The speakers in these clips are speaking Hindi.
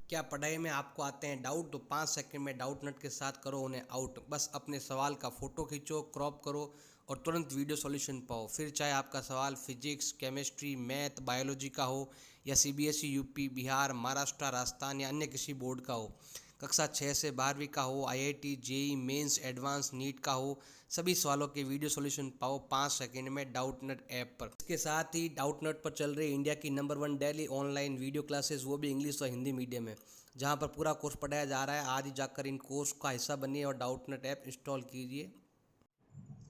क्या पढ़ाई में आपको आते हैं डाउट? तो 5 सेकंड में डाउट नट के साथ करो उन्हें आउट। बस अपने सवाल का फ़ोटो खींचो, क्रॉप करो और तुरंत वीडियो सॉल्यूशन पाओ। फिर चाहे आपका सवाल फिजिक्स, केमिस्ट्री, मैथ, बायोलॉजी का हो या सीबीएसई, यूपी, बिहार, महाराष्ट्र, राजस्थान या अन्य किसी बोर्ड का हो, कक्षा 6 से 12वीं का हो, IIT, JEE mains, advanced, NEET का हो, सभी सवालों के वीडियो सॉल्यूशन पाओ 5 सेकंड में डाउटनट ऐप पर। इसके साथ ही डाउटनट पर चल रही इंडिया की number 1 daily online video classes, वो भी इंग्लिश और हिंदी मीडियम में, जहां पर पूरा कोर्स पढ़ाया जा रहा है। आज ही जाकर इन कोर्स का हिस्सा बनिए और डाउटनट ऐप इंस्टॉल कीजिए।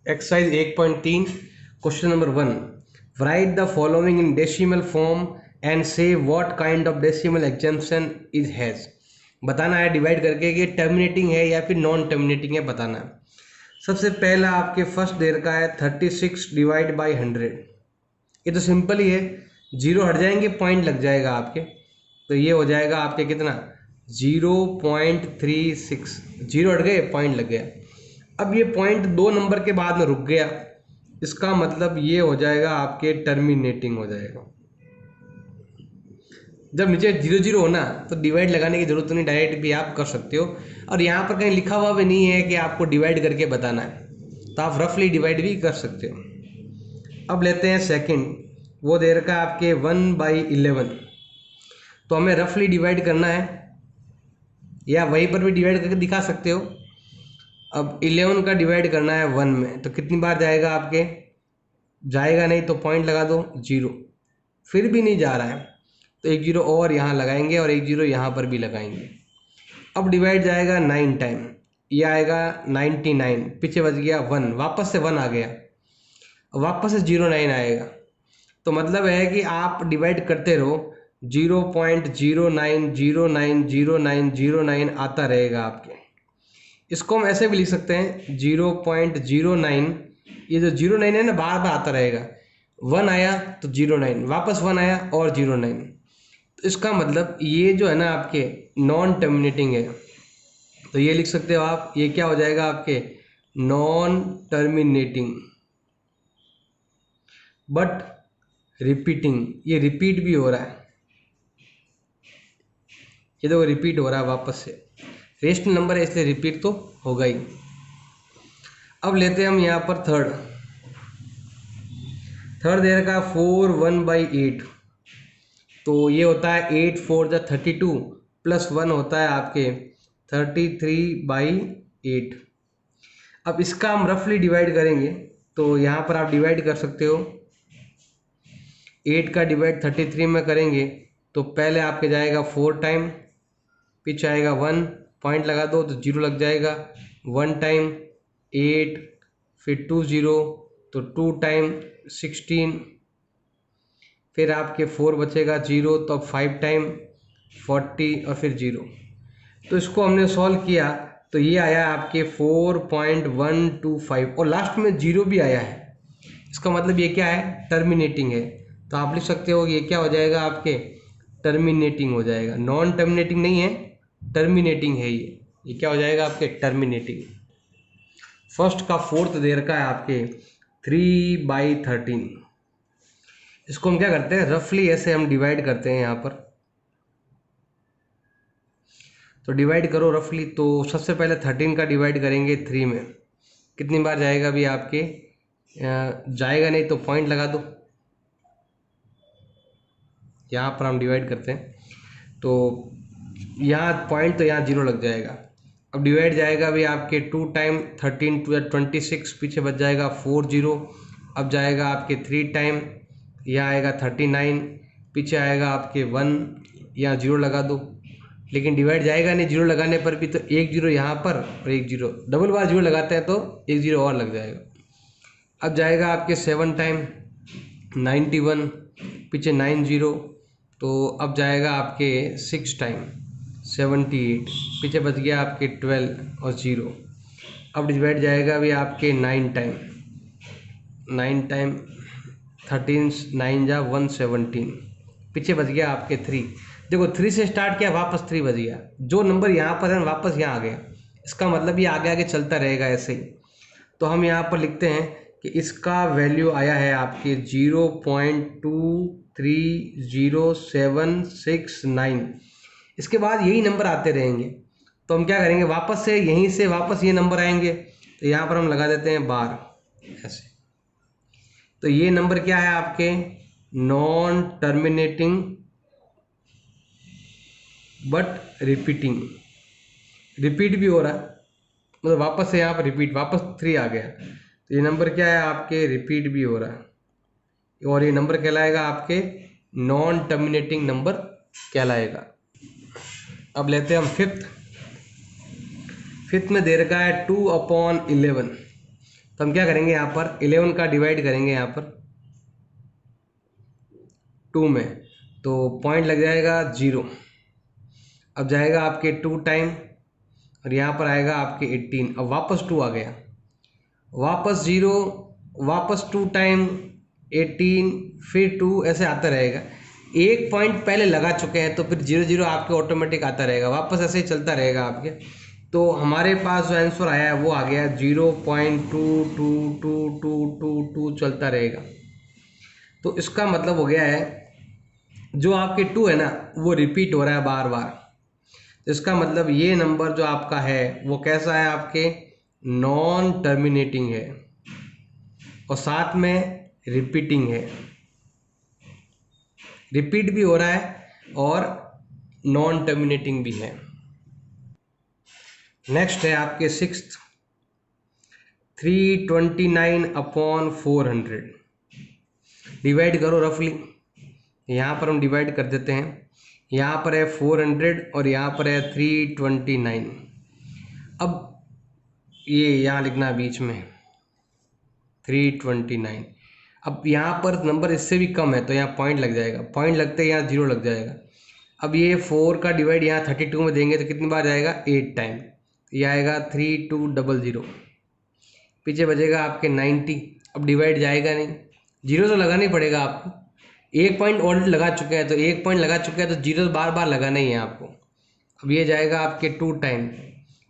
Exercise 1.3 question number 1, write the following in decimal form and say what kind of decimal exemption is has. बताना है डिवाइड करके कि टर्मिनेटिंग है या फिर नॉन टर्मिनेटिंग है, बताना है। सबसे पहला आपके फर्स्ट देर का है 36 डिवाइड बाई 100। ये तो सिंपल ही है, जीरो हट जाएंगे पॉइंट लग जाएगा आपके, तो ये हो जाएगा आपके कितना 0.36, जीरो हट गए पॉइंट लग गया। अब ये पॉइंट 2 नंबर के बाद में रुक गया, इसका मतलब ये हो जाएगा आपके टर्मिनेटिंग हो जाएगा। जब नीचे 0 0 होना तो डिवाइड लगाने की जरूरत नहीं, डायरेक्ट भी आप कर सकते हो। और यहाँ पर कहीं लिखा हुआ भी नहीं है कि आपको डिवाइड करके बताना है, तो आप रफली डिवाइड भी कर सकते हो। अब लेते हैं सेकंड, वो दे रखा है आपके 1/11, तो हमें रफली डिवाइड करना है या वहीं पर भी डिवाइड करके दिखा सकते हो। अब 11 का डिवाइड करना है 1 में, तो कितनी बार जाएगा आपके, जाएगा नहीं तो पॉइंट लगा दो 0, फिर भी नहीं जा रहा है तो एक 0 और यहाँ लगाएंगे और एक 0 यहाँ पर भी लगाएंगे। अब डिवाइड जाएगा 9 टाइम, ये आएगा 99, पीछे बच गया 1, वापस से 1 आ गया, वापस से 09 आएगा। तो मतलब है कि आप डिवाइड करते रहो, 0.09090909 आता रहेगा आपके। इसको हम ऐसे भी लिख सकते हैं 0.09, ये जो 09 है ना बार बार आता रहेगा, 1 आया तो 09, वापस 1 आया और 09, तो इसका मतलब ये जो है ना आपके नॉन टर्मिनेटिंग है। तो ये लिख सकते हो आप, ये क्या हो जाएगा आपके नॉन टर्मिनेटिंग बट रिपीटिंग, ये रिपीट भी हो रहा है, ये तो रिपीट हो रहा है वापस से, रेशनल नंबर है इसलिए रिपीट तो होगा ही। अब लेते हैं हम यहाँ पर थर्ड दे रखा 4 1/8, तो ये होता है 8 4 जा 32 प्लस 1 होता है आपके 33/8। अब इसका हम रफली डिवाइड करेंगे, तो यहाँ पर आप डिवाइड कर सकते हो, 8 का डिवाइड 33 में करेंगे तो पहले आपके जाएगा 4 टाइम, पीछे आएगा 1, पॉइंट लगा दो तो 0 लग जाएगा, 1 टाइम 8, फिर 2 0 तो 2 टाइम 16, फिर आपके 4 बचेगा 0, तो अब 5 टाइम 40 और फिर 0। तो इसको हमने सॉल्व किया तो ये आया आपके 4.125 और लास्ट में 0 भी आया है, इसका मतलब ये क्या है टर्मिनेटिंग है। तो आप लिख सकते हो ये क्या हो जाएगा आपके टर्मिनेटिंग हो जाएगा, नॉन टर्मिनेटिंग नहीं है, टर्मिनेटिंग है ये क्या हो जाएगा आपके टर्मिनेटिंग। फर्स्ट का फोर्थ दे रखा है आपके 3/13, इसको हम क्या करते हैं रफली ऐसे हम डिवाइड करते हैं यहाँ पर, तो डिवाइड करो रफली। तो सबसे पहले 13 का डिवाइड करेंगे 3 में, कितनी बार जाएगा भी आपके, जाएगा नहीं तो पॉइंट लगा दो, यहाँ पर हम डिवाइड करते हैं तो यहाँ पॉइंट तो यहाँ 0 लग जाएगा। अब डिवाइड जाएगा भी आपके 2 टाइम 13 2 26, पीछे बच जाएगा 4 0, अब जाएगा आपके 3 टाइम, यहाँ आएगा 39, पीछे आएगा आपके 1, यहाँ 0 लगा दो, लेकिन डिवाइड जाएगा नहीं 0 लगाने पर भी, तो एक 0 यहाँ पर और एक 0, डबल बार 0 लगाते हैं तो एक 0 और लग जाएगा। अब जाएगा आपके 7 टाइम 91, पीछे 9 0, तो अब जाएगा आपके 6 टाइम 78, पीछे बच गया आपके 12 और 0। अब डिवाइड जाएगा भी आपके 9 टाइम 13 9 जा 117, पीछे बच गया आपके 3। देखो 3 से स्टार्ट किया वापस 3 बच गया, जो नंबर यहाँ पर है वापस यहाँ आ गया, इसका मतलब ये आगे आगे चलता रहेगा ऐसे ही। तो हम यहाँ पर लिखते हैं कि इसका वैल्यू आया है आपके 0.23079, इसके बाद यही नंबर आते रहेंगे। तो हम क्या करेंगे, वापस से यहीं से वापस ये नंबर आएंगे, तो यहाँ पर हम लगा देते हैं बार ऐसे। तो ये नंबर क्या है आपके, non terminating but repeating, repeat भी हो रहा है, मतलब वापस से यहाँ पर रिपीट, वापस 3 आ गया। तो ये नंबर क्या है आपके, रिपीट भी हो रहा है, और ये नंबर कहलाएगा आपके नॉन टर्मिनेटिंग नंबर कहलाएगा। अब लेते हैं हम फिफ्थ में दे रखा है 2/11। तो हम क्या करेंगे, यहाँ पर 11 का डिवाइड करेंगे यहाँ पर 2 में, तो पॉइंट लग जाएगा 0। अब जाएगा आपके 2 टाइम, और यहाँ पर आएगा आपके 18। अब वापस 2 आ गया, वापस 0, वापस 2 टाइम 18, फिर 2, ऐसे आता रहेगा। एक पॉइंट पहले लगा चुके हैं तो फिर 0 0 आपके ऑटोमेटिक आता रहेगा, वापस ऐसे ही चलता रहेगा आपके। तो हमारे पास जो आंसर आया है वो आ गया 0.22222 चलता रहेगा। तो इसका मतलब हो गया है जो आपके 2 है ना वो रिपीट हो रहा है बार बार। इसका मतलब ये नंबर जो आपका है वो कैसा है, आपके नॉन टर्मिनेटिंग है, और साथ में रिपीटिंग है, रिपीट भी हो रहा है और नॉन टर्मिनेटिंग भी है। नेक्स्ट है आपके 6th 329/400। डिवाइड करो रफली, यहाँ पर हम डिवाइड कर देते हैं। यहाँ पर है 400 और यहाँ पर है 329। अब ये यहाँ लिखना बीच में 329। अब यहाँ पर नंबर इससे भी कम है तो यहाँ पॉइंट लग जाएगा, पॉइंट लगते ही यहाँ 0 लग जाएगा। अब ये 4 का डिवाइड यहाँ 32 में देंगे तो कितनी बार जाएगा, 8 टाइम। ये आएगा 3200, पीछे बचेगा आपके 90। अब डिवाइड जाएगा नहीं, 0 तो लगाना ही पड़ेगा आपको। एक पॉइंट ऑलरेडी लगा चुके हैं, तो एक पॉइंट लगा चुके हैं तो 0 बार बार लगाना ही है आपको। अब ये जाएगा आपके 2 टाइम,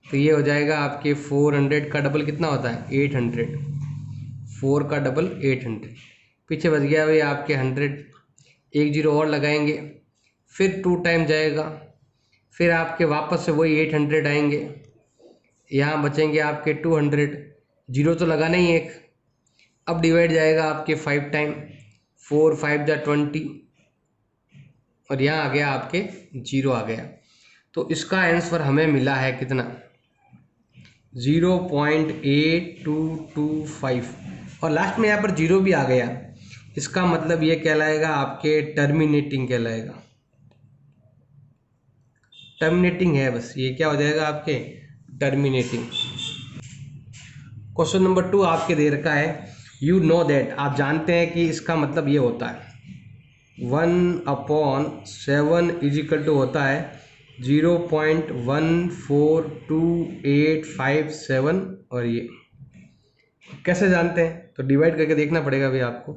तो ये हो जाएगा आपके 400 का डबल कितना होता है, 800। 4 का डबल 800, पीछे बच गया भाई आपके 100। एक 0 और लगाएंगे, फिर 2 टाइम जाएगा, फिर आपके वापस से वही 800 आएंगे, यहाँ बचेंगे आपके 200। 0 तो लगाना ही एक। अब डिवाइड जाएगा आपके 5 टाइम, 4 5 जा 20, और यहाँ आ गया आपके 0 आ गया। तो इसका आंसर हमें मिला है कितना, 0.8225, और लास्ट में यहाँ पर 0 भी आ गया। इसका मतलब ये कहलाएगा आपके टर्मिनेटिंग कहलाएगा, टर्मिनेटिंग है बस, ये क्या हो जाएगा आपके टर्मिनेटिंग। क्वेश्चन नंबर 2 आपके दे रखा है, यू नो दैट, आप जानते हैं कि इसका मतलब ये होता है 1/7 = होता है 0.142857। और ये कैसे जानते हैं, तो डिवाइड करके देखना पड़ेगा भाई आपको।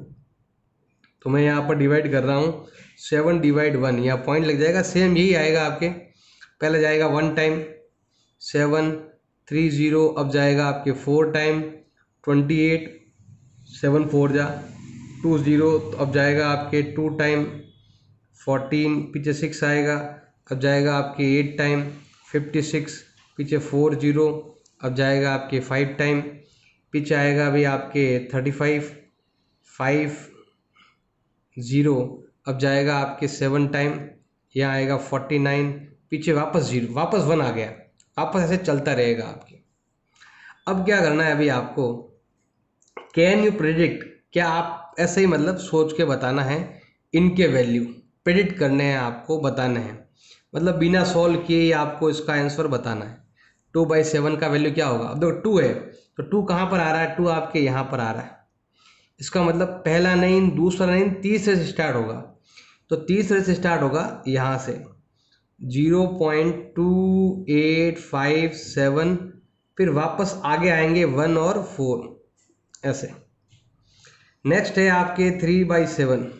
तो मैं यहाँ पर डिवाइड कर रहा हूँ 7/1, यहाँ पॉइंट लग जाएगा, सेम यही आएगा आपके। पहले जाएगा 1 टाइम 7 30, अब जाएगा आपके 4 टाइम 28, 7 4 जा 20, तो अब जाएगा आपके 2 टाइम 14, पीछे 6 आएगा। अब जाएगा आपके 8 टाइम 56, पीछे 4 0, अब जाएगा आपके 5 टाइम, पीछे आएगा अभी आपके 35 5 0, अब जाएगा आपके 7 टाइम, यहाँ आएगा 49, पीछे वापस 0, वापस 1 आ गया, वापस ऐसे चलता रहेगा आपके। अब क्या करना है अभी आपको, कैन यू प्रेडिक्ट, क्या आप ऐसे ही मतलब सोच के बताना है, इनके वैल्यू प्रेडिक्ट करने हैं आपको, बताने हैं, मतलब बिना सॉल्व किए ही आपको इसका आंसर बताना है। 2/7 का वैल्यू क्या होगा, अब देखो 2 है तो 2 कहाँ पर आ रहा है, 2 आपके यहाँ पर आ रहा है। इसका मतलब पहला नहीं, दूसरा नहीं, तीसरे से स्टार्ट होगा। तो तीसरे से स्टार्ट होगा यहाँ से 0.2857, फिर वापस आगे आएंगे 1 और 4 ऐसे। नेक्स्ट है आपके 3/7।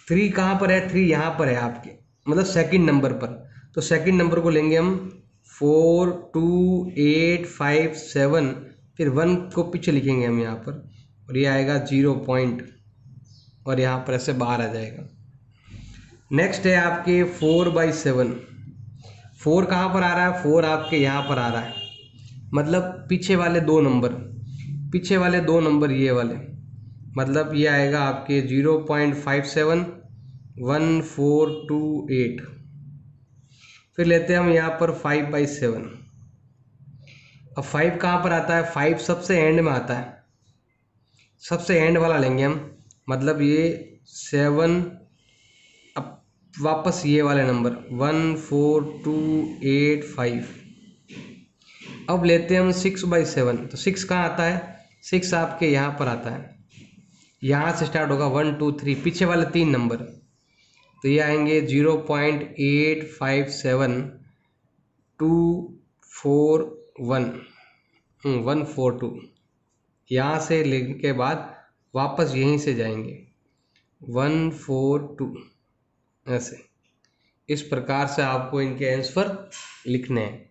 3 कहाँ पर है, 3 यहाँ पर है आपके, मतलब सेकंड नंबर पर। तो सेकंड नंबर को लेंगे हम 42857, फिर 1 को पीछे लिखेंगे हम यहाँ पर, और ये आएगा 0 पॉइंट, और यहाँ पर ऐसे बाहर आ जाएगा। नेक्स्ट है आपके 4/7। 4 कहाँ पर आ रहा है? 4 आपके यहाँ पर आ रहा है, मतलब पीछे वाले दो नंबर, पीछे वाले दो नंबर ये वाले, मतलब ये आएगा आपके 0.57 1428। फिर लेते हैं हम यहाँ पर 5/7। अब 5 कहाँ पर आता है? 5 सबसे एंड में आता है, सबसे एंड वाला लेंगे हम, मतलब ये 7। अब वापस ये वाले नंबर 14285। अब लेते हैं हम 6/7। तो 6 कहाँ आता है? 6 आपके यहाँ पर आता है, यहाँ से स्टार्ट होगा 1 2 3, पीछे वाले तीन नंबर, तो ये आएंगे 0.857241 142। यहाँ से लेने के बाद वापस यहीं से जाएंगे 142, ऐसे इस प्रकार से आपको इनके आंसर लिखने हैं।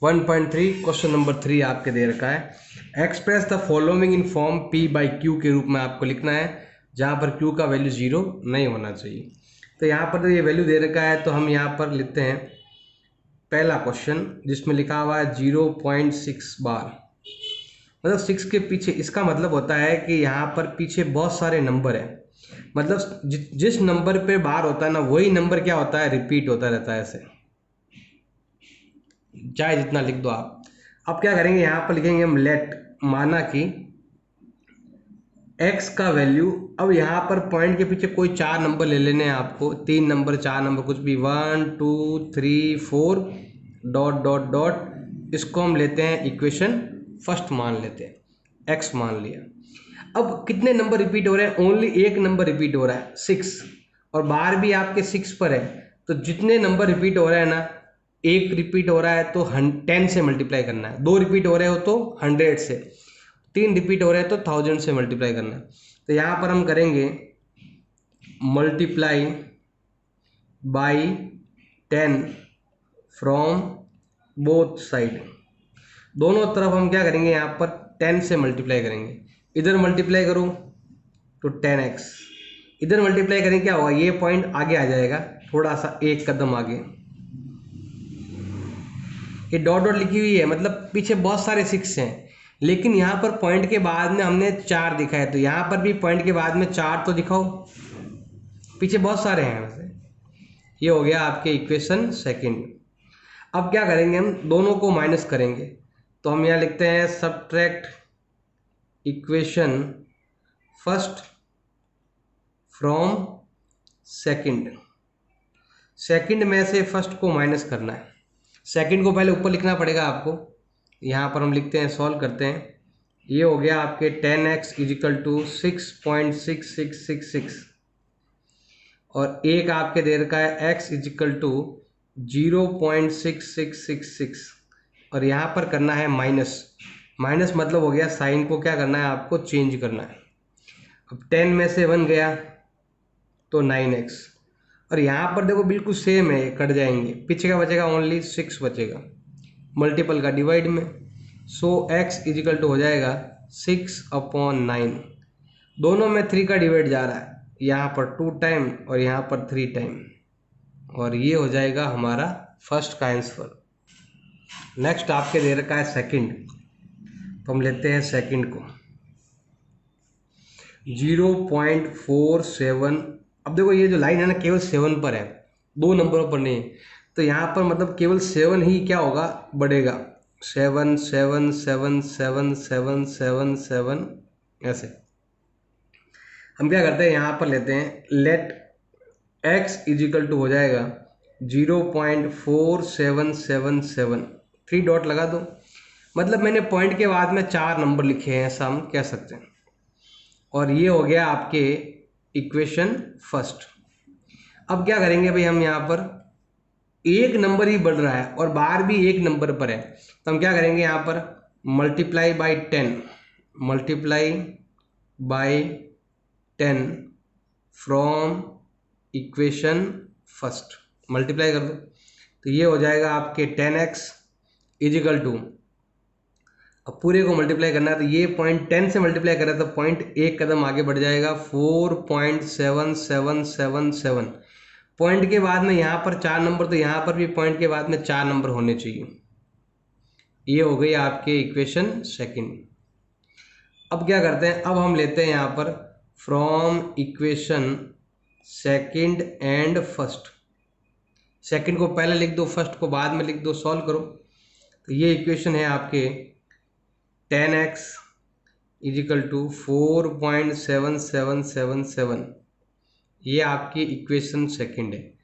1.3 क्वेश्चन नंबर 3 आपके दे रखा है, express the following in form P/Q के रूप में आपको लिखना है, जहाँ पर Q का वैल्यू 0 नहीं होना चाहिए। तो यहाँ पर तो ये वैल्यू दे रखा है, तो हम यहाँ पर लिखते हैं पहला क्वेश्चन जिसमें लिखा हुआ है 0.6 बार, मतलब 6 के पीछे, इसका मतलब होता है कि यहाँ पर पीछे बहुत सारे नंबर हैं, मतलब जिस नंबर पे बार होता है ना, वही नंबर क्या होता है? रिपीट होता रहता है, ऐसे चाहे जितना लिख दो आप। अब क्या करेंगे, यहाँ पर लिखेंगे हम लेट, माना कि x का वैल्यू, अब यहाँ पर पॉइंट के पीछे कोई चार नंबर ले लेने हैं आपको, 3 नंबर 4 नंबर कुछ भी, 1 2 3 4 डॉट डॉट डॉट, इसको हम लेते हैं इक्वेशन फर्स्ट मान लेते हैं, x मान लिया। अब कितने नंबर रिपीट हो रहे हैं? ओनली एक नंबर रिपीट हो रहा है 6, और बार भी आपके 6 पर है, तो जितने नंबर रिपीट हो रहे हैं ना, एक रिपीट हो रहा है तो 10 से मल्टीप्लाई करना है, 2 रिपीट हो रहे हो तो 100 से, 3 रिपीट हो रहे हैं तो 1000 से मल्टीप्लाई करना है। तो यहाँ पर हम करेंगे multiply by 10 from both side, दोनों तरफ हम क्या करेंगे, यहाँ पर 10 से मल्टीप्लाई करेंगे। इधर मल्टीप्लाई करूँ तो 10x, इधर मल्टीप्लाई करें क्या होगा, ये पॉइंट आगे आ जाएगा, थोड़ा सा एक कदम आगे, ये डॉट डॉट लिखी हुई है, मतलब पीछे बहुत सारे 6 हैं, लेकिन यहाँ पर पॉइंट के बाद में हमने 4 दिखा है, तो यहाँ पर भी पॉइंट के बाद में 4 तो दिखाओ, पीछे बहुत सारे हैं वैसे। ये हो गया आपके इक्वेशन सेकंड। अब क्या करेंगे, हम दोनों को माइनस करेंगे, तो हम यहाँ लिखते हैं subtract equation first from second, second में से फर्स्ट को माइनस करना है, सेकंड को पहले ऊपर लिखना पड़ेगा आपको। यहाँ पर हम लिखते हैं, सॉल्व करते हैं, ये हो गया आपके 10x = 6.6666, और एक आपके दे रखा है x = 0.6666, और यहाँ पर करना है माइनस, माइनस मतलब हो गया साइन को क्या करना है आपको, चेंज करना है। अब 10 में से 1 गया तो 9x, और यहाँ पर देखो बिल्कुल सेम है, कट जाएंगे, पीछे का बचेगा ओनली 6 बचेगा, मल्टीपल का डिवाइड में, सो x = हो जाएगा 6/9, दोनों में 3 का डिवाइड जा रहा है, यहाँ पर 2 टाइम और यहाँ पर 3 टाइम, और ये हो जाएगा हमारा फर्स्ट का आंसर। नेक्स्ट आपके दे रखा है सेकंड, तो हम लेते हैं सेकंड को 0.47। अब देखो ये जो लाइन है ना, केवल 7 पर है, 2 नंबरों पर नहीं, तो यहाँ पर मतलब केवल 7 ही क्या होगा, बढ़ेगा, 7 7 7 7 7 7 7, ऐसे। हम क्या करते हैं, यहाँ पर लेते हैं लेट x = हो जाएगा 0.4777, 3 डॉट लगा दो, मतलब मैंने पॉइंट के बाद में 4 नंबर लिखे हैं, ऐसा हम कह सकते हैं, और ये हो गया आपके इक्वेशन फर्स्ट। अब क्या करेंगे भाई, हम यहाँ पर एक नंबर ही बढ़ रहा है और बार भी एक नंबर पर है, तो हम क्या करेंगे, यहाँ पर multiply by 10, multiply by 10 from equation first, multiply कर दो, तो ये हो जाएगा आपके 10x = अब पूरे को मल्टीप्लाई करना है, तो ये पॉइंट 10 से मल्टीप्लाई कर रहा है, तो पॉइंट एक कदम आगे बढ़ जाएगा 4.7777, पॉइंट के बाद में यहाँ पर 4 नंबर, तो यहाँ पर भी पॉइंट के बाद में 4 नंबर होने चाहिए। ये हो गई आपके इक्वेशन सेकंड। अब क्या करते हैं, अब हम लेते हैं यहाँ पर from equation second and first. Second को पहले लिख दो, फर्स्ट को बाद में लिख दो, सॉल्व करो। तो ये इक्वेशन है आपके 10x इजिकल टू 4.7777। ये आपकी इक्वेशन सेकंड है।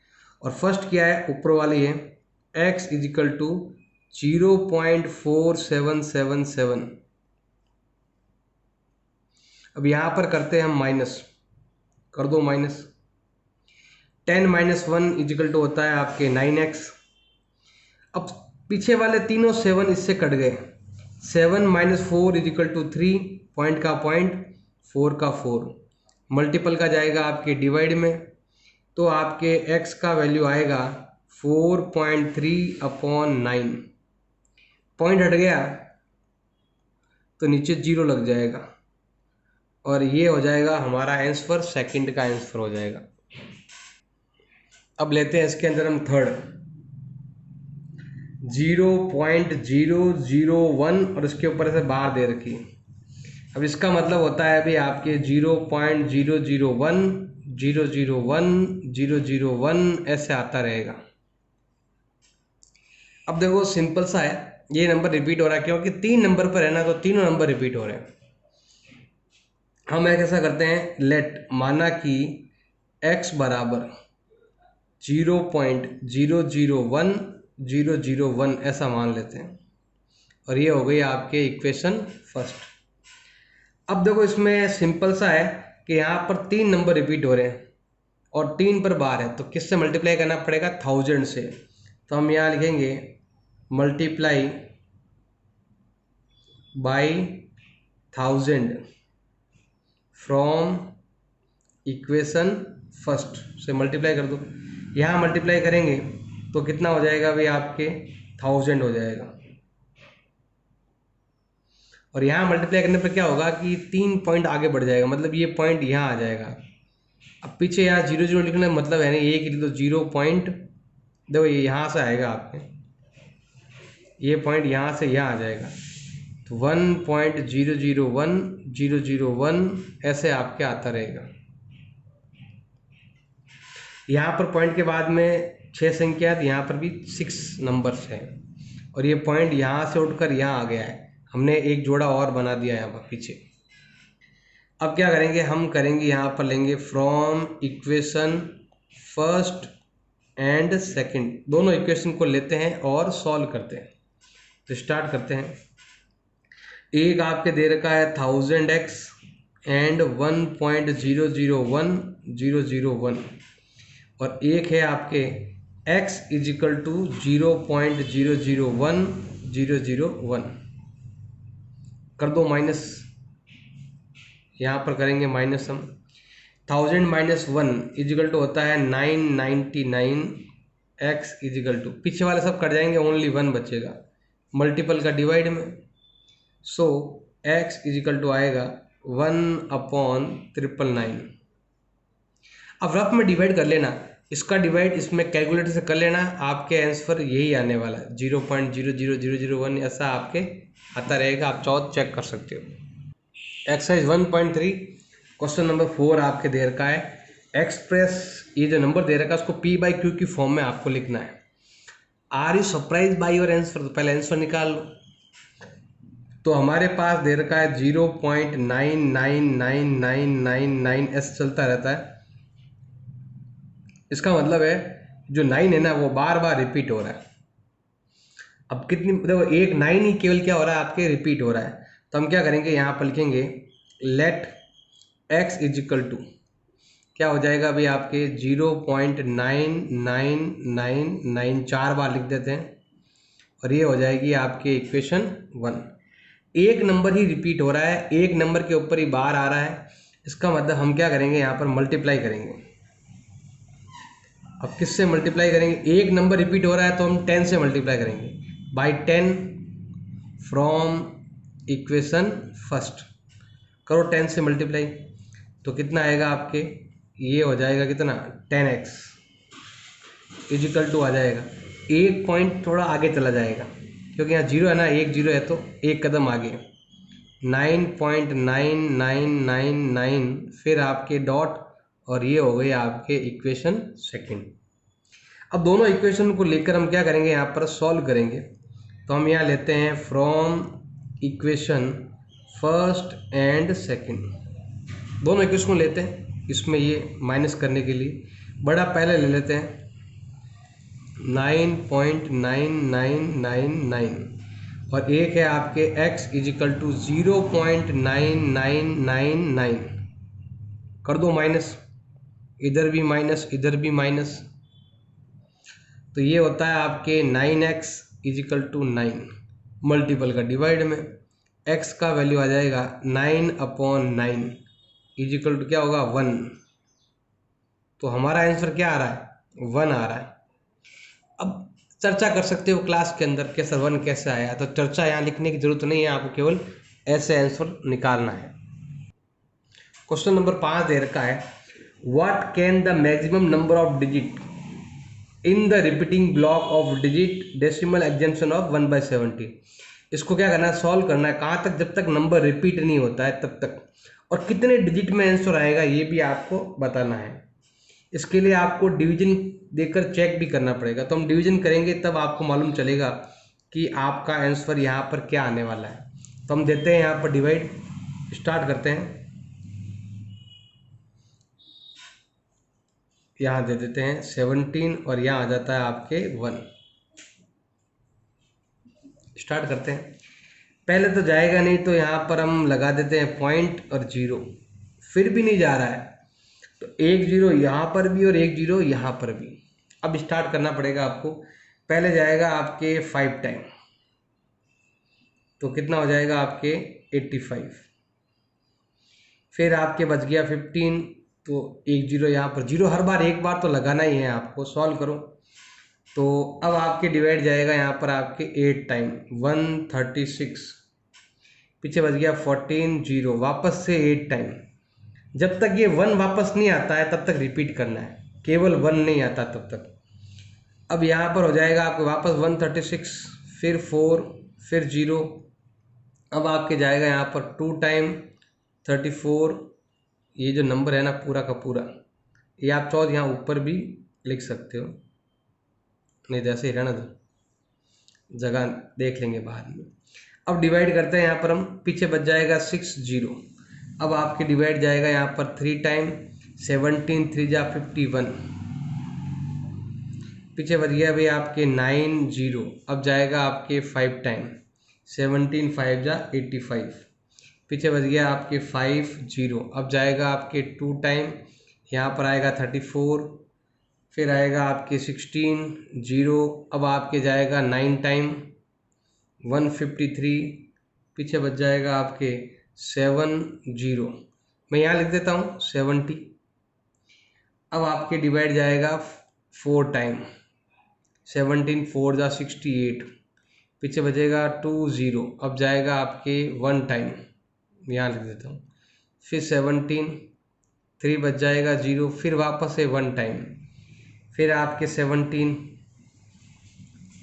और फर्स्ट क्या है, ऊपर वाली है x इजिकल टू 0.4777। अब यहाँ पर करते हैं हम माइनस, कर दो माइनस। 10 - 1 इजिकल टू होता है आपके 9x। अब पीछे वाले तीनों 7 इससे कट गए। 7 - 4 इजिकल टू 3, पॉइंट का पॉइंट, 4 का 4, मल्टीपल का जाएगा आपके डिवाइड में, तो आपके x का वैल्यू आएगा 4.3/9। पॉइंट हट गया तो नीचे 0 लग जाएगा, और ये हो जाएगा हमारा आंसर, सेकंड का आंसर हो जाएगा। अब लेते हैं इसके अंदर हम थर्ड, 0.001 और इसके ऊपर से बार दे रखी है। अब इसका मतलब होता है अभी आपके 0.001 001 001 ऐसे आता रहेगा। अब देखो सिंपल सा है, ये नंबर रिपीट हो रहा है क्योंकि 3 नंबर पर है ना, तो तीनों नंबर रिपीट हो रहे हैं। हम ऐसा करते हैं, लेट माना कि x बराबर 0.001 ऐसा मान लेते हैं, और ये हो गई आपके इक्वेशन फर्स्ट। अब देखो इसमें सिंपल सा है कि यहाँ पर 3 नंबर रिपीट हो रहे हैं और 3 पर बार है, तो किससे मल्टीप्लाई करना पड़ेगा, 1000 से। तो हम यहाँ लिखेंगे multiply by 1000 from equation first से मल्टीप्लाई कर दो। यहाँ मल्टीप्लाई करेंगे तो कितना हो जाएगा भाई, आपके 1000 हो जाएगा। और यहाँ मल्टीप्लाई करने पर क्या होगा कि 3 पॉइंट आगे बढ़ जाएगा, मतलब ये पॉइंट यहाँ आ जाएगा। अब पीछे यहाँ 0 लिखने का मतलब है नहीं, एक लिख दो 0 पॉइंट, देखो ये यहाँ से आएगा आपके, ये पॉइंट यहाँ से यहाँ आ जाएगा, तो 1.001 001 ऐसे आपके आता रहेगा। यहाँ पर पॉइंट के बाद में 6 संख्या है, तो यहाँ पर भी 6 नंबर्स हैं, और ये पॉइंट यहाँ से उठकर यहाँ आ गया है, हमने एक जोड़ा और बना दिया यहाँ पर पीछे। अब क्या करेंगे, हम करेंगे यहाँ पर लेंगे from equation first and second, दोनों इक्वेशन को लेते हैं और सॉल्व करते हैं। तो स्टार्ट करते हैं। एक आपके दे रखा है 1000x एंड 1.001 001, और एक है आपके x इजिकल टू 0.001 001। कर दो माइनस, यहाँ पर करेंगे माइनस हम। 1000 - 1 इजिकल टू होता है 999, x इजिकल टू, पीछे वाले सब कट जाएंगे, ओनली 1 बचेगा, मल्टीपल का डिवाइड में, सो x इजिकल टू आएगा 1/999। अब रफ में डिवाइड कर लेना, इसका डिवाइड इसमें कैलकुलेटर से कर लेना, आपके आंसर यही आने वाला है 0.00001 ऐसा आपके आता रहेगा। आप चाहो चेक कर सकते हो। एक्सरसाइज 1.3 क्वेश्चन नंबर 4 आपके दे रखा है, एक्सप्रेस, ये जो नंबर दे रखा है उसको p/q की फॉर्म में आपको लिखना है। Are you surprise by your answer, तो पहले आंसर निकाल लो। तो हमारे पास दे रखा है 0.999999 ऐसे चलता रहता है। इसका मतलब है जो 9 है ना वो बार बार रिपीट हो रहा है। अब कितनी, देखो एक 9 ही केवल क्या हो रहा है, आपके रिपीट हो रहा है। तो हम क्या करेंगे, यहाँ पर लिखेंगे लेट x इजिकल टू, क्या हो जाएगा अभी आपके 0.9999 4 बार लिख देते हैं, और ये हो जाएगी आपके इक्वेशन 1। एक नंबर ही रिपीट हो रहा है, एक नंबर के ऊपर ही बार आ रहा है, इसका मतलब हम क्या करेंगे, यहाँ पर मल्टीप्लाई करेंगे। अब किससे मल्टीप्लाई करेंगे, एक नंबर रिपीट हो रहा है तो हम 10 से मल्टीप्लाई करेंगे, बाई 10 फ्रॉम इक्वेशन फर्स्ट। करो 10 से मल्टीप्लाई, तो कितना आएगा आपके, ये हो जाएगा कितना 10x। इजिकल टू आ जाएगा, एक पॉइंट थोड़ा आगे चला जाएगा क्योंकि यहाँ जीरो है ना, एक जीरो है तो एक कदम आगे, 9.9999, फिर आपके डॉट, और ये हो गए आपके इक्वेशन सेकंड। अब दोनों इक्वेशन को लेकर हम क्या करेंगे, यहाँ पर सॉल्व करेंगे। तो हम यहाँ लेते हैं from equation first and second, दोनों इक्वेशन को लेते हैं, इसमें ये माइनस करने के लिए बड़ा पहले ले लेते हैं 9.9999, और एक है आपके x इजिकल टू 0.9999, कर दो माइनस, इधर भी माइनस इधर भी माइनस, तो ये होता है आपके 9x इजिकल टू 9, मल्टीपल का डिवाइड में x का वैल्यू आ जाएगा 9/9 इजिकल टू क्या होगा 1, तो हमारा आंसर क्या आ रहा है 1 आ रहा है। अब चर्चा कर सकते हो क्लास के अंदर कि सर 1 कैसे आया, तो चर्चा यहाँ लिखने की जरूरत नहीं है, आपको केवल ऐसे आंसर निकालना है। क्वेश्चन नंबर 5 दे रखा है, what can the maximum number of digit in the repeating block of digit decimal exemption of 1/70। इसको क्या करना है, सॉल्व करना है, कहाँ तक, जब तक नंबर रिपीट नहीं होता है तब तक, और कितने डिजिट में आंसर आएगा ये भी आपको बताना है। इसके लिए आपको डिवीजन देकर चेक भी करना पड़ेगा, तो हम डिवीजन करेंगे तब आपको मालूम चलेगा कि आपका आंसर यहाँ पर क्या आने वाला है। तो हम देते हैं यहाँ पर डिवाइड, स्टार्ट करते हैं, यहाँ दे देते हैं 17 और यहाँ आ जाता है आपके 1। स्टार्ट करते हैं, पहले तो जाएगा नहीं तो यहाँ पर हम लगा देते हैं पॉइंट और जीरो, फिर भी नहीं जा रहा है तो एक जीरो यहाँ पर भी और एक जीरो यहाँ पर भी। अब स्टार्ट करना पड़ेगा आपको, पहले जाएगा आपके 5 टाइम, तो कितना हो जाएगा आपके 85, फिर आपके बच गया 15, तो एक जीरो यहाँ पर, जीरो हर बार एक बार तो लगाना ही है आपको। सॉल्व करो तो अब आपके डिवाइड जाएगा यहाँ पर आपके 8 टाइम 136, पीछे बच गया 14 जीरो, वापस से 8 टाइम, जब तक ये 1 वापस नहीं आता है तब तक रिपीट करना है, केवल 1 नहीं आता तब तक। अब यहाँ पर हो जाएगा आपके वापस 136, फिर 4, फिर 0, अब आपके जाएगा यहाँ पर 2 टाइम 34, ये जो नंबर है ना पूरा का पूरा, ये आप चाहो यहाँ ऊपर भी लिख सकते हो, नहीं तो ऐसे ही रहना दो, जगह देख लेंगे बाद में। अब डिवाइड करते हैं यहाँ पर हम, पीछे बच जाएगा 6 0, अब आपके डिवाइड जाएगा यहाँ पर 3 टाइम 17 3 जा 51, पीछे बच गया भाई आपके 9 0, अब जाएगा आपके 5 टाइम 17 5 जा 85, पीछे बच गया आपके 5 0, अब जाएगा आपके 2 टाइम, यहाँ पर आएगा 34, फिर आएगा आपके 16 0, अब आपके जाएगा 9 टाइम 153, पीछे बच जाएगा आपके 7 0, मैं यहाँ लिख देता हूँ 70, अब आपके डिवाइड जाएगा 4 टाइम 17 4 जा 68, पीछे बचेगा 2 0, अब जाएगा आपके 1 टाइम, यहाँ लिख देता हूँ, फिर 17 3 बच जाएगा 0, फिर वापस से 1 टाइम, फिर आपके 17,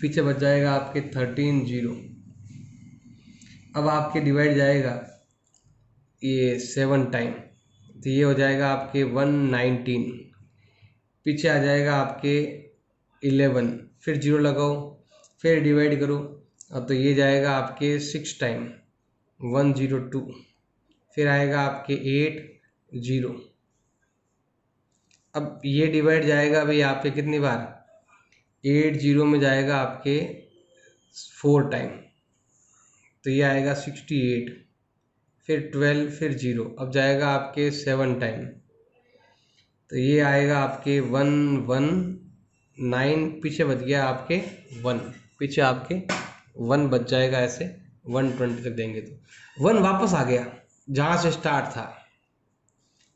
पीछे बच जाएगा आपके 13 0, अब आपके डिवाइड जाएगा ये 7 टाइम, तो ये हो जाएगा आपके 119, पीछे आ जाएगा आपके 11, फिर 0 लगाओ, फिर डिवाइड करो, अब तो ये जाएगा आपके 6 टाइम 102, फिर आएगा आपके 8 0, अब ये डिवाइड जाएगा भाई आपके कितनी बार 8 0 में जाएगा आपके 4 टाइम, तो ये आएगा 68, फिर 12, फिर 0, अब जाएगा आपके 7 टाइम, तो ये आएगा आपके 119, पीछे बच गया आपके 1, पीछे आपके 1 बच जाएगा, ऐसे 120 तक देंगे तो 1 वापस आ गया जहाँ से स्टार्ट था,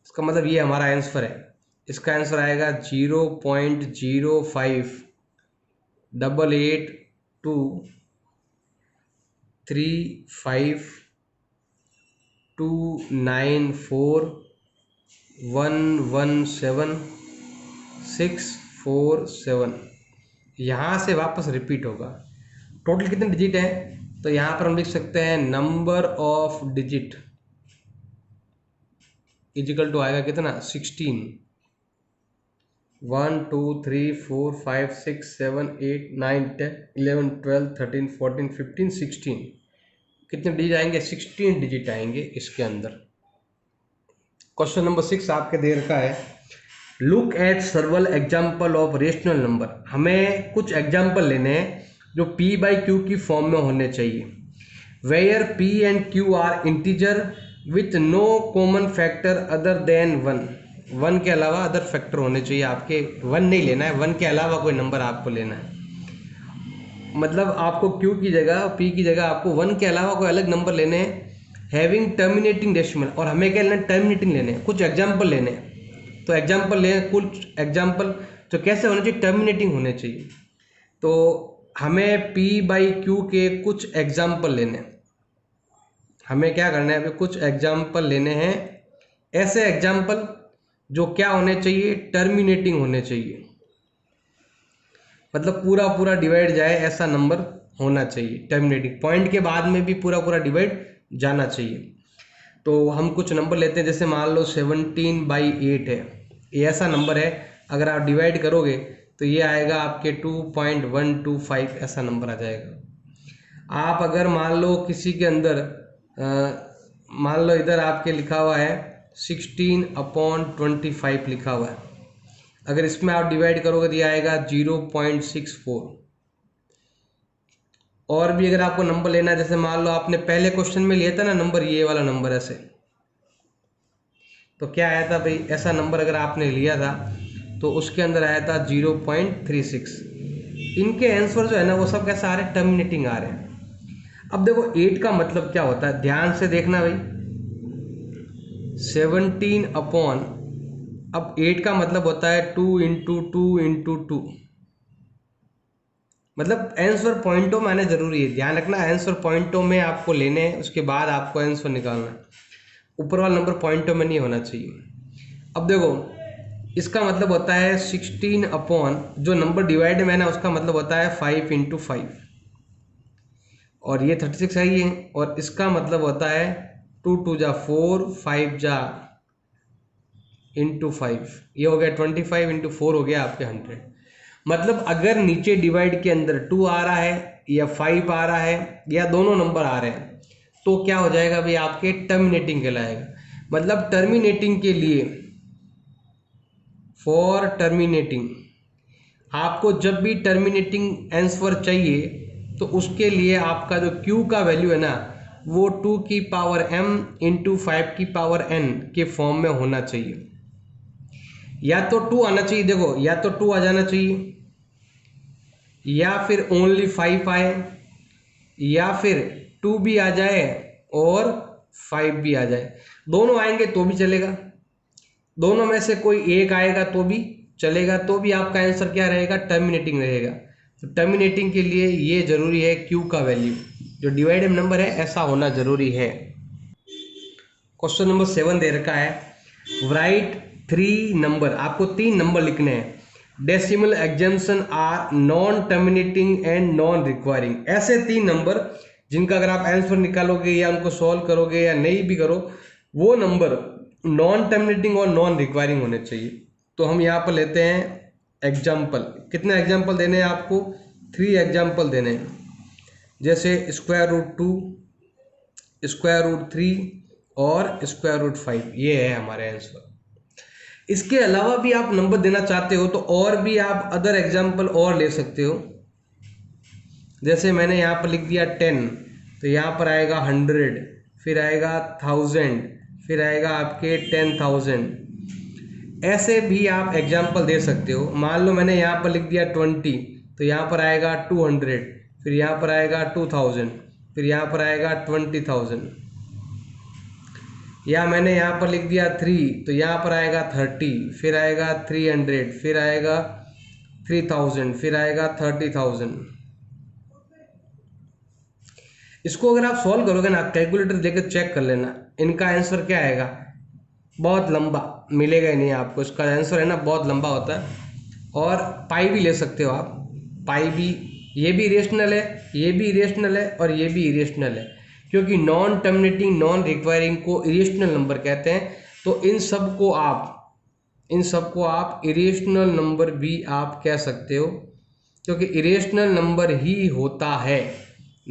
इसका मतलब ये हमारा आंसर है। इसका आंसर आएगा 0.088235294117 647, यहाँ से वापस रिपीट होगा। टोटल कितने डिजिट हैं, तो यहाँ पर हम लिख सकते हैं number of digit is equal to आएगा कितना 16। 1 2 3 4 5 6 7 8 9 10 11 12 13 14 15 16 कितने डिजिट आएंगे, 16 डिजिट आएंगे इसके अंदर। क्वेश्चन नंबर 6 आपके दे रखा है, look at several example of rational number. हमें कुछ एग्जाम्पल लेने हैं जो p बाई क्यू की फॉर्म में होने चाहिए, where p and q are integer with no common factor other than 1 के अलावा अदर फैक्टर होने चाहिए आपके, 1 नहीं लेना है, 1 के अलावा कोई नंबर आपको लेना है। मतलब आपको q की जगह p की जगह आपको 1 के अलावा कोई अलग नंबर लेने हैं, हैविंग टर्मिनेटिंग डेसिमल। और हमें क्या लेना है, टर्मिनेटिंग लेने हैं, कुछ एग्जाम्पल लेने हैं। तो एग्जाम्पल लें, कुछ एग्जाम्पल तो कैसे होने चाहिए, टर्मिनेटिंग होने चाहिए। तो हमें p बाई क्यू के कुछ एग्जाम्पल लेने हैं। हमें क्या करना है, अभी कुछ एग्जाम्पल लेने हैं, ऐसे एग्जाम्पल जो क्या होने चाहिए, टर्मिनेटिंग होने चाहिए। मतलब पूरा पूरा डिवाइड जाए ऐसा नंबर होना चाहिए, टर्मिनेटिंग पॉइंट के बाद में भी पूरा पूरा डिवाइड जाना चाहिए। तो हम कुछ नंबर लेते हैं, जैसे मान लो 17/8 है, ये ऐसा नंबर है, अगर आप डिवाइड करोगे तो ये आएगा आपके 2.125 ऐसा नंबर आ जाएगा। आप अगर मान लो किसी के अंदर मान लो इधर आपके लिखा हुआ है 16/25 लिखा हुआ है, अगर इसमें आप डिवाइड करोगे तो ये आएगा 0.64। और भी अगर आपको नंबर लेना है, जैसे मान लो आपने पहले क्वेश्चन में लिया था ना नंबर, ये वाला नंबर ऐसे, तो क्या आया था भाई, ऐसा नंबर अगर आपने लिया था तो उसके अंदर आया था 0.36। इनके आंसर जो है ना वो सब कैसे आ रहे हैं, टर्मिनेटिंग आ रहे हैं। अब देखो 8 का मतलब क्या होता है, ध्यान से देखना भाई, 17 अपॉन, अब 8 का मतलब होता है 2 इंटू 2 इंटू 2। मतलब आंसर पॉइंटों में आना जरूरी है, ध्यान रखना, आंसर पॉइंटों में आपको लेने हैं, उसके बाद आपको आंसर निकालना है, ऊपर वाला नंबर पॉइंटों में नहीं होना चाहिए। अब देखो इसका मतलब होता है 16 अपॉन, जो नंबर डिवाइड में है ना उसका मतलब होता है 5 इंटू 5, और ये 36 है ये, और इसका मतलब होता है 2 2 जा 4, 5 जा इंटू 5, ये हो गया 25 इंटू 4 हो गया आपके 100। मतलब अगर नीचे डिवाइड के अंदर 2 आ रहा है या 5 आ रहा है या दोनों नंबर आ रहे हैं तो क्या हो जाएगा भाई, आपके टर्मिनेटिंग कहलाएगा। मतलब टर्मिनेटिंग के लिए, फॉर टर्मिनेटिंग, आपको जब भी टर्मिनेटिंग आंसर चाहिए तो उसके लिए आपका जो q का वैल्यू है ना वो 2 की पावर m इंटू 5 की पावर n के फॉर्म में होना चाहिए। या तो 2 आना चाहिए, देखो या तो 2 आ जाना चाहिए, या फिर ओनली 5 आए, या फिर 2 भी आ जाए और 5 भी आ जाए। दोनों आएंगे तो भी चलेगा, दोनों में से कोई एक आएगा तो भी चलेगा, तो भी आपका आंसर क्या रहेगा, टर्मिनेटिंग रहेगा। तो टर्मिनेटिंग के लिए ये जरूरी है q का वैल्यू जो डिवाइडेड नंबर है ऐसा होना जरूरी है। क्वेश्चन नंबर 7 दे रखा है, राइट 3 नंबर, आपको 3 नंबर लिखने हैं, decimal expansion are non terminating and non recurring. ऐसे 3 नंबर जिनका अगर आप आंसर निकालोगे या उनको सॉल्व करोगे या नहीं भी करो, वो नंबर नॉन टर्मिनेटिंग और नॉन रिक्वायरिंग होने चाहिए। तो हम यहाँ पर लेते हैं एग्जाम्पल, कितने एग्जाम्पल देने हैं आपको, 3 एग्जाम्पल देने हैं, जैसे √2, √3 और √5, ये है हमारे आंसर। इसके अलावा भी आप नंबर देना चाहते हो तो और भी आप अदर एग्जाम्पल और ले सकते हो। जैसे मैंने यहाँ पर लिख दिया 10, तो यहाँ पर आएगा 100, फिर आएगा 1000, फिर आएगा आपके 10,000। ऐसे भी आप एग्जाम्पल दे सकते हो। मान लो मैंने यहाँ पर लिख दिया 20, तो यहाँ पर आएगा 200, फिर यहाँ पर आएगा 2000, फिर यहाँ पर आएगा 20,000। या मैंने यहाँ पर लिख दिया 3, तो यहाँ पर आएगा 30, फिर आएगा 300, फिर आएगा 3000, फिर आएगा 30,000। इसको अगर आप सॉल्व करोगे ना, कैलकुलेटर लेकर चेक कर लेना, इनका आंसर क्या आएगा, बहुत लंबा मिलेगा ही नहीं आपको। इसका आंसर है ना बहुत लंबा होता है, और पाई भी ले सकते हो आप, पाई भी, ये भी इरेशनल है, ये भी इरेशनल है और ये भी इरेशनल है, क्योंकि नॉन टर्मिनेटिंग नॉन रिक्वायरिंग को इरेशनल नंबर कहते हैं। तो इन सब को आप इरेशनल नंबर भी आप कह सकते हो, क्योंकि इरेशनल नंबर ही होता है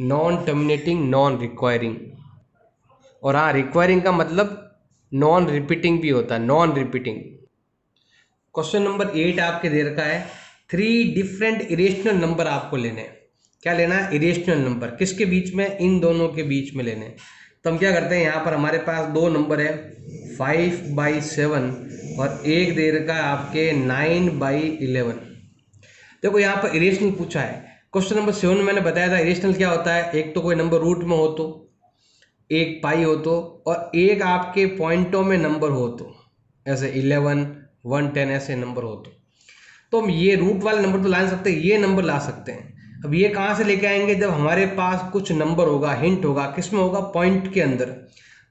नॉन टर्मिनेटिंग नॉन रिक्वायरिंग। और हाँ, रिक्वायरिंग का मतलब नॉन रिपीटिंग भी होता है, नॉन रिपीटिंग। क्वेश्चन नंबर 8 आपके दे रखा है 3 डिफरेंट इरेशनल नंबर आपको लेने हैं। क्या लेना है? Irrational number. किसके बीच में? इन दोनों के बीच में लेने हैं। तो हम क्या करते हैं, यहाँ पर हमारे पास दो नंबर है 5/7 और एक दे रखा है आपके 9/11। देखो यहाँ पर इरेशनल पूछा है। क्वेश्चन नंबर 7 में मैंने बताया था इरेशनल क्या होता है, एक तो कोई नंबर रूट में हो तो, एक पाई हो तो, और एक आपके पॉइंटों में नंबर हो तो, ऐसे 11, 1, 10 ऐसे नंबर हो तो हम ये रूट वाले नंबर तो ला नहीं सकते, ये नंबर ला सकते हैं। अब ये कहाँ से लेके आएंगे? जब हमारे पास कुछ नंबर होगा, हिंट होगा, किस में होगा? पॉइंट के अंदर।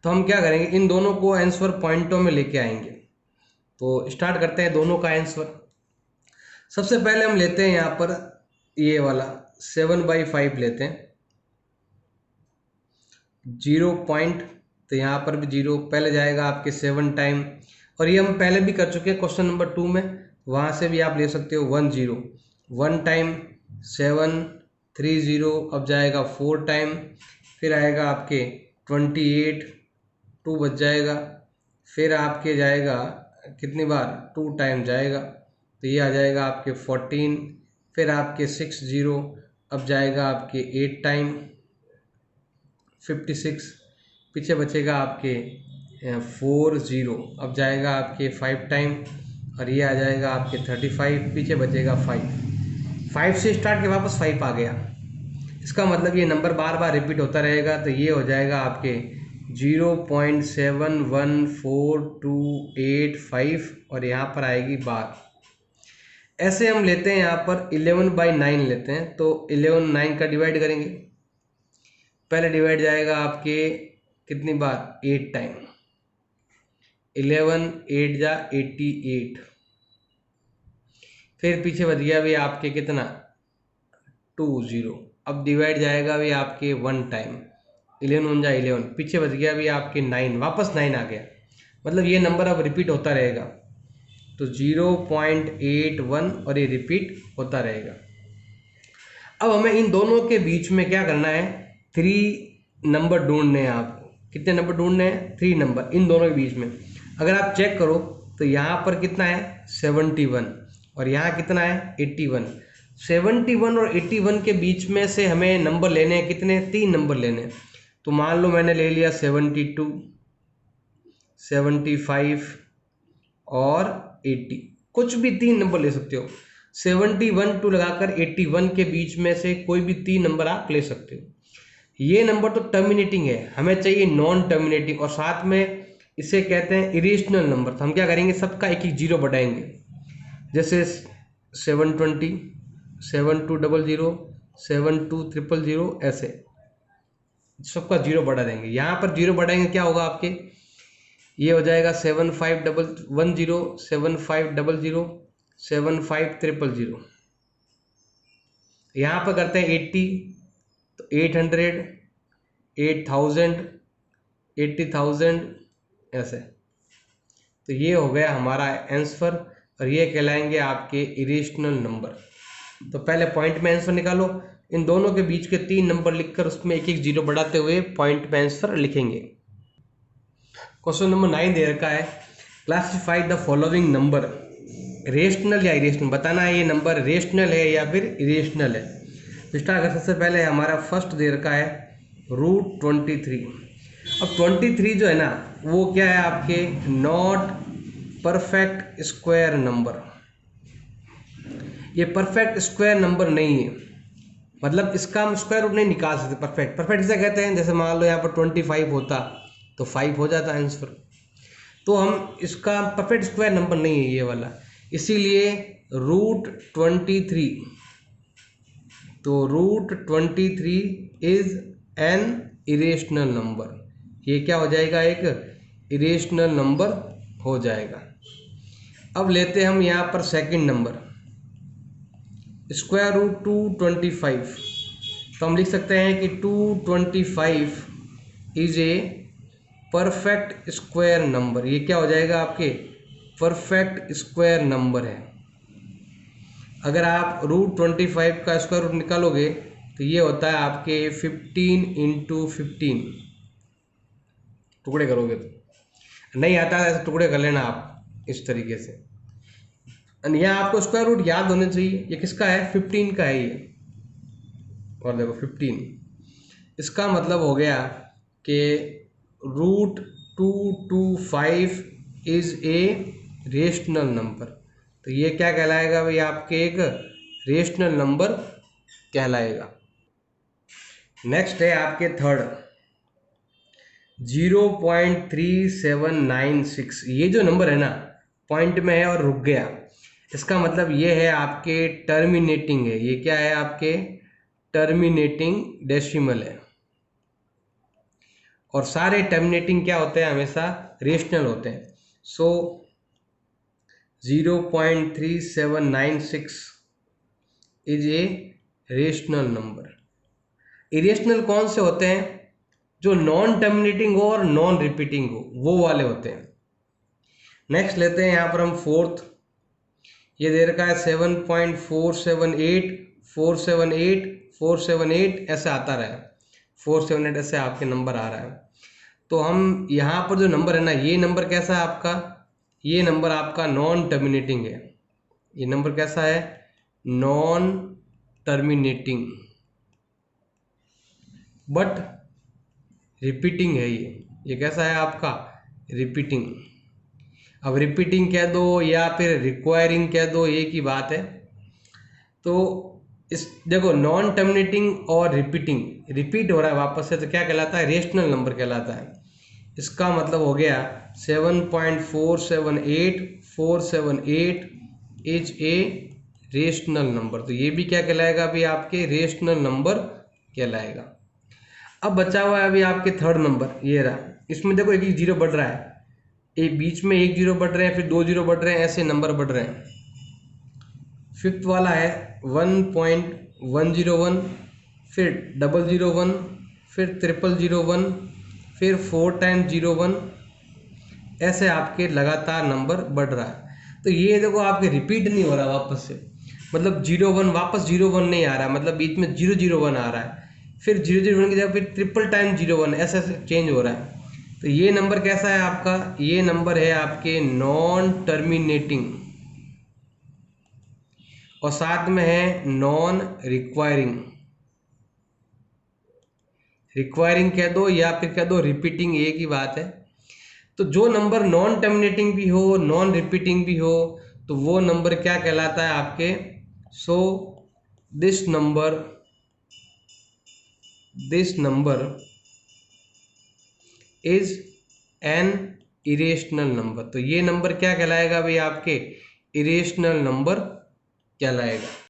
तो हम क्या करेंगे, इन दोनों को आंसर पॉइंटों में लेके आएंगे। तो स्टार्ट करते हैं दोनों का आंसर। सबसे पहले हम लेते हैं यहाँ पर ये वाला 7/5 लेते हैं, 0 पॉइंट, तो यहाँ पर भी 0 पहले जाएगा आपके 7 टाइम। और ये हम पहले भी कर चुके हैं क्वेश्चन नंबर 2 में, वहाँ से भी आप ले सकते हो 1 0, 1 टाइम 7 3 0, अब जाएगा 4 टाइम, फिर आएगा आपके 28, 2 बच जाएगा, फिर आपके जाएगा कितनी बार? 2 टाइम जाएगा, तो ये आ जाएगा आपके 14, फिर आपके 6 0, अब जाएगा आपके 8 टाइम 56, पीछे बचेगा आपके 4 0, अब जाएगा आपके 5 टाइम, और ये आ जाएगा आपके 35, पीछे बचेगा 5 से स्टार्ट के वापस 5 आ गया। इसका मतलब ये नंबर बार बार रिपीट होता रहेगा, तो ये हो जाएगा आपके 0.71428 और यहाँ पर आएगी बार। ऐसे हम लेते हैं यहाँ पर 11/9 लेते हैं, तो 11 9 का डिवाइड करेंगे। पहले डिवाइड जाएगा आपके कितनी बार? 8 टाइम, 11 8 जा 88, फिर पीछे बच गया भी आपके कितना? 2 0, अब डिवाइड जाएगा भी आपके 1 टाइम, 11 1 जा 11, पीछे बच गया भी आपके 9, वापस 9 आ गया। मतलब ये नंबर अब रिपीट होता रहेगा, तो 0.81 और ये रिपीट होता रहेगा। अब हमें इन दोनों के बीच में क्या करना है? 3 नंबर ढूंढने हैं आपको। कितने नंबर ढूंढने हैं? 3 नंबर इन दोनों के बीच में। अगर आप चेक करो तो यहाँ पर कितना है? 71, और यहाँ कितना है? 81। 71 और 81 के बीच में से हमें नंबर लेने हैं कितने? 3 नंबर लेने हैं। तो मान लो मैंने ले लिया 72, 75 और 80, कुछ भी 3 नंबर ले सकते हो। 71 टू लगाकर 81 के बीच में से कोई भी 3 नंबर आप ले सकते हो। ये नंबर तो टर्मिनेटिंग है, हमें चाहिए नॉन टर्मिनेटिंग, और साथ में इसे कहते हैं इरेशनल नंबर। तो हम क्या करेंगे? सबका एक एक जीरो बढ़ाएंगे, जैसे 720, 7200, 72000, ऐसे सबका जीरो बढ़ा देंगे। यहाँ पर जीरो बढ़ाएंगे, क्या होगा आपके? ये हो जाएगा 7510, 7500, 75300। यहाँ पर करते हैं 80, तो 800, 8000, 80,000, ऐसे। तो ये हो गया हमारा आंसर, और ये कहलाएंगे आपके इरेशनल नंबर। तो पहले पॉइंट में आंसर निकालो, इन दोनों के बीच के 3 नंबर लिखकर उसमें एक एक जीरो बढ़ाते हुए पॉइंट में आंसर लिखेंगे। क्वेश्चन नंबर 9 दे रखा है classify the following number, rational या इरेशनल। बताना है ये नंबर रेशनल है या फिर इरेशनल है। स्टार्ट कर, सबसे पहले हमारा फर्स्ट दे रखा है √23। अब 23 जो है ना, वो क्या है आपके? Not perfect square number. ये परफेक्ट स्क्वायर नंबर नहीं है, मतलब इसका हम स्क्वायर रूट नहीं निकाल सकते। परफेक्ट इसे कहते हैं, जैसे मान लो यहाँ पर 25 होता तो 5 हो जाता आंसर। तो हम इसका परफेक्ट स्क्वायर नंबर नहीं है ये वाला, इसीलिए √23। तो √23 इज एन इरेशनल नंबर। ये क्या हो जाएगा? एक इरेशनल नंबर हो जाएगा। अब लेते हैं हम यहाँ पर सेकंड नंबर। स्क्वायर रूट 225, तो हम लिख सकते हैं कि 225 is a perfect square number. ये क्या हो जाएगा, आपके परफेक्ट स्क्वायर नंबर है। अगर आप रूट 25 का स्क्वायर रूट निकालोगे तो ये होता है आपके 15 × 15, टुकड़े करोगे तो नहीं आता है, ऐसे टुकड़े कर लेना आप इस तरीके से। यहाँ आपको स्क्वायर रूट याद होने चाहिए। ये किसका है, 15 का है ये, और देखो 15, इसका मतलब हो गया कि root 225 is a rational number. तो ये क्या कहलाएगा भाई, आपके एक रेशनल नंबर कहलाएगा। नेक्स्ट है आपके थर्ड, 0.3796। ये जो नंबर है ना, पॉइंट में है और रुक गया, इसका मतलब ये है आपके टर्मिनेटिंग है। ये क्या है, आपके टर्मिनेटिंग डेसिमल है। और सारे टर्मिनेटिंग क्या होते हैं, हमेशा रेशनल होते हैं। सो 0.3796 is a rational number. Irrational कौन से होते हैं, जो नॉन टर्मिनेटिंग हो और नॉन रिपीटिंग हो, वो वाले होते हैं। नेक्स्ट लेते हैं यहाँ पर हम फोर्थ, ये दे रखा है 7.478 478 478, ऐसे आता रहा है 478, ऐसे आपके नंबर आ रहा है। तो हम यहाँ पर जो नंबर है ना, ये नंबर कैसा है आपका, ये नंबर आपका नॉन टर्मिनेटिंग है। ये नंबर कैसा है, नॉन टर्मिनेटिंग, बट रिपीटिंग है। ये कैसा है आपका, रिपीटिंग। अब रिपीटिंग कह दो या फिर रिक्वायरिंग कह दो, एक ही बात है। तो इस देखो, नॉन टर्मिनेटिंग और रिपीटिंग, रिपीट हो रहा है वापस से, तो क्या कहलाता है, रेशनल नंबर कहलाता है। इसका मतलब हो गया 7.478 478 इज ए रेशनल नंबर। तो ये भी क्या कहलाएगा अभी, आपके रेशनल नंबर कहलाएगा। अब बचा हुआ है अभी आपके थर्ड नंबर, ये रहा। इसमें देखो एक जीरो बढ़ रहा है, एक बीच में एक जीरो बढ़ रहे हैं, फिर दो जीरो बढ़ रहे हैं, ऐसे नंबर बढ़ रहे हैं। फिफ्थ वाला है 1.101, फिर 001, फिर 0001, फिर 4 टाइम्स 01, ऐसे आपके लगातार नंबर बढ़ रहा है। तो ये देखो आपके रिपीट नहीं हो रहा वापस से, मतलब 01 वापस 01 नहीं आ रहा, मतलब बीच में 001 आ रहा है, फिर 001 की जगह फिर ट्रिपल टाइम 01, ऐसे ऐसे चेंज हो रहा है। तो ये नंबर कैसा है आपका, ये नंबर है आपके नॉन टर्मिनेटिंग, और साथ में है नॉन रिक्वायरिंग। रिक्वायरिंग कह दो या फिर कह दो रिपीटिंग, एक ही बात है। तो जो नंबर नॉन टर्मिनेटिंग भी हो, नॉन रिपीटिंग भी हो, तो वो नंबर क्या कहलाता है आपके, so this number is an irrational number. तो ये नंबर क्या कहलाएगा भाई, आपके इरेशनल नंबर कहलाएगा।